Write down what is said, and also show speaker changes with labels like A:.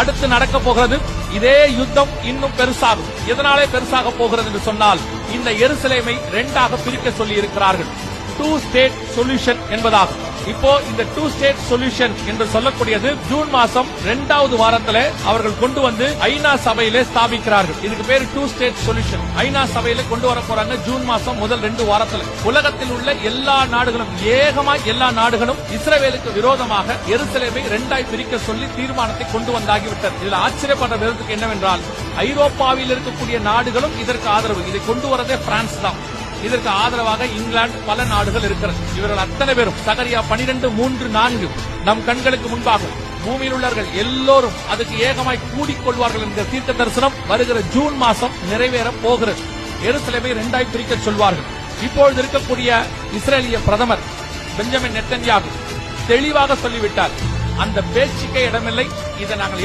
A: அடுத்து நடக்க போகிறது இதே யுத்தம் இன்னும் பெருசாகும். எதனாலே பெருசாக போகிறது என்று சொன்னால், இந்த எருசலேமை 2ஆக பிரிக்க சொல்லி இருக்கிறார்கள். 2 ஸ்டேட் சொல்யூஷன் என்பதாகும். இப்போ இந்த 2 ஸ்டேட் சொல்யூஷன் என்று சொல்லக்கூடியது ஜூன் மாசம் 2வது வாரத்தில் அவர்கள் கொண்டு வந்து ஐநா சபையிலே ஸ்தாபிக்கிறார்கள். இதுக்கு பேர் 2 ஸ்டேட் சொல்யூஷன். ஐநா சபையில கொண்டு வர போறாங்க ஜூன் மாசம் முதல் 2 வாரத்தில். உலகத்தில் உள்ள எல்லா நாடுகளும் ஏகமாய் எல்லா நாடுகளும் இஸ்ரவேலுக்கு விரோதமாக எருசலேமை 2ஆய் பிரிக்க சொல்லி தீர்மானத்தை கொண்டு வந்தாகிவிட்டது. இதில் ஆச்சரியப்படுற விதத்துக்கு என்னவென்றால், ஐரோப்பாவில் இருக்கக்கூடிய நாடுகளும் இதற்கு ஆதரவு. இதை கொண்டு வரதே பிரான்ஸ் தான். இதற்கு ஆதரவாக இங்கிலாந்து, பல நாடுகள் இருக்கிறது. இவர்கள் அத்தனை பேரும் சகரியா 12:3-4 நம் கண்களுக்கு முன்பாக பூமியில் உள்ளவர்கள் எல்லோரும் அதுக்கு ஏகமாய் கூடிக்கொள்வார்கள் என்கிற தீர்க்க தரிசனம் வருகிற ஜூன் மாசம் நிறைவேற போகிறது. எருசலேமை 2ஆய் பிரிக்க சொல்வார்கள். இப்பொழுது இருக்கக்கூடிய இஸ்ரேலிய பிரதமர் பெஞ்சமின் நெத்தன்யாகு தெளிவாக சொல்லிவிட்டார், அந்த பேச்சுக்கே இடமில்லை, இதை நாங்கள்